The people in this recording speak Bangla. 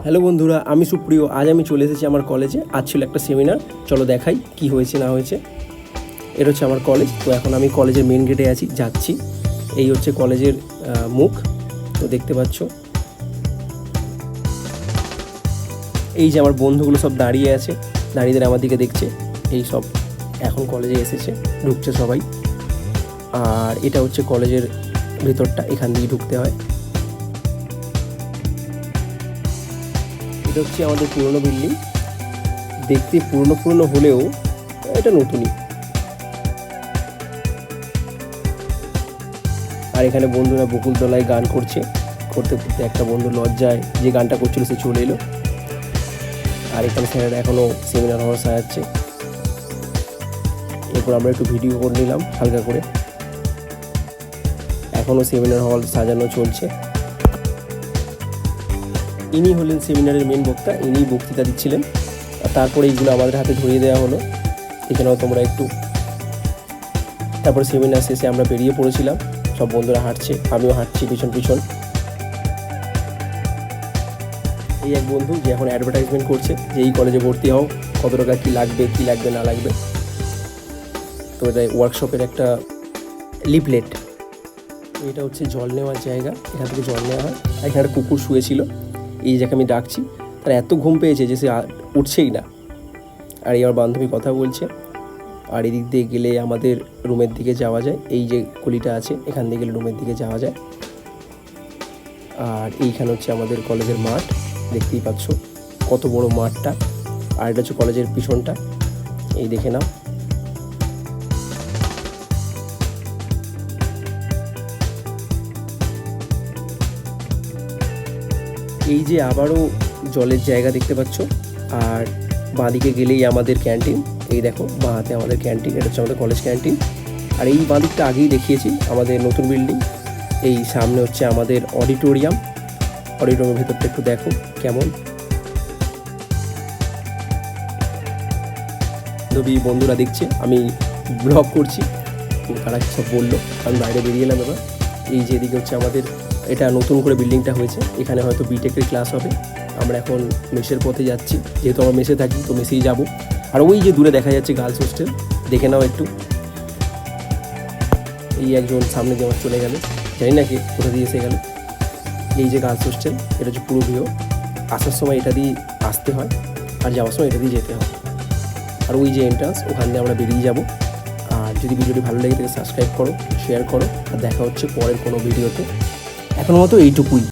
হ্যালো বন্ধুরা, আমি সুপ্রিয়। আজ আমি চলে এসেছি আমার কলেজে। আজ ছিল একটা সেমিনার, চলো দেখাই কি হয়েছে না হয়েছে। এটা হচ্ছে আমার কলেজ। তো এখন আমি কলেজের মেন গেটে যাচ্ছি। এই হচ্ছে কলেজের মুখ, তো দেখতে পাচ্ছ। এই যে আমার বন্ধুগুলো সব দাঁড়িয়ে আছে, দাঁড়িয়ে আমার দিকে দেখছে। এই সব এখন কলেজে এসেছে, ঢুকছে সবাই। আর এটা হচ্ছে কলেজের ভেতরটা, এখান দিয়ে ঢুকতে হয়। এটা হচ্ছে আমাদের পুরনো বিল্ডিং। দেখতে পুরনো হলেও এটা নতুনই। আর এখানে বন্ধুরা বকুলতলায় গান করছে। করতে করতে একটা বন্ধু লজ্জায় যে গানটা করছিল সে চলে এলো। আর এখানে স্যারেরা এখনও সেমিনার হল সাজাচ্ছে। এরপর আমরা একটু ভিডিও করে নিলাম হালকা করে। এখনও সেমিনার হল সাজানো চলছে। ইনি হলেন সেমিনারের মেন বক্তা, ইনি বক্তৃতা দিচ্ছিলেন। আর তারপরে এইগুলো আমাদের হাতে ধরিয়ে দেওয়া হলো, এখানেও তোমরা একটু। তারপর সেমিনার শেষে আমরা বেরিয়ে পড়েছিলাম, সব বন্ধুরা হাঁটছে, আমিও হাঁটছি পিছন পিছন। এই এক বন্ধু যে এখন অ্যাডভার্টাইজমেন্ট করছে যে এই কলেজে ভর্তি হও, কত টাকা কী লাগবে না লাগবে। তো এটা ওয়ার্কশপের একটা লিফলেট। এটা হচ্ছে জল নেওয়ার জায়গা, এখান থেকে জল নেওয়া হয়। আর এখানে কুকুর শুয়েছিল, এই যাকে আমি ডাকছি, তার এত ঘুম পেয়েছে যে সে উঠছেই না। আর এই আমার বান্ধবী কথা বলছে। আর এদিক দিয়ে গেলে আমাদের রুমের দিকে যাওয়া যায়। এই যে গলিটা আছে, এখান দিয়ে গেলে রুমের দিকে যাওয়া যায়। আর এইখানে হচ্ছে আমাদের কলেজের মাঠ, দেখতেই পাচ্ছ কত বড় মাঠটা। আর এটা হচ্ছে কলেজের পিছনটা, এই দেখে নাও। এই যে আবারও জলের জায়গা দেখতে পাচ্ছ। আর বাঁদিকে গেলেই আমাদের ক্যান্টিন। এই দেখো বাঁ হাতে আমাদের ক্যান্টিন, এটা হচ্ছে আমাদের কলেজ ক্যান্টিন। আর এই বাঁদিকটা আগেই দেখিয়েছি, আমাদের নতুন বিল্ডিং। এই সামনে হচ্ছে আমাদের অডিটোরিয়াম। অডিটোরিয়ামের ভেতরটা একটু দেখো কেমন। বন্ধুরা দেখছে আমি ব্লগ করছি, তো তারা সব বললো, আমি বাইরে বেরিয়ে এলাম। এবার এই যে এদিকে হচ্ছে আমাদের, এটা নতুন করে বিল্ডিংটা হয়েছে, এখানে হয়তো বিটেকের ক্লাস হবে। আমরা এখন মেসের পথে যাচ্ছি, যেহেতু আমরা মেসে থাকি তো মেসেই যাব। আর ওই যে দূরে দেখা যাচ্ছে গার্লস হোস্টেল, দেখে নাও একটু। এই একজন সামনে দিয়ে আমার চলে গেল, জানি না কি কোথা দিয়ে এসে গেল। এই যে গার্লস হোস্টেল, এটা হচ্ছে পুরো ভিউ। আসার সময় এটা দিয়ে আসতে হয়, আর যাওয়ার সময় এটা দিয়ে যেতে হয়। আর ওই যে এন্ট্রান্স, ওখান দিয়ে আমরা বেরিয়ে যাব। আর যদি ভিডিওটি ভালো লেগে থাকে সাবস্ক্রাইব করো, শেয়ার করো। আর দেখা হচ্ছে পরের কোনো ভিডিওতে। এখনো মতো এইটুকুই।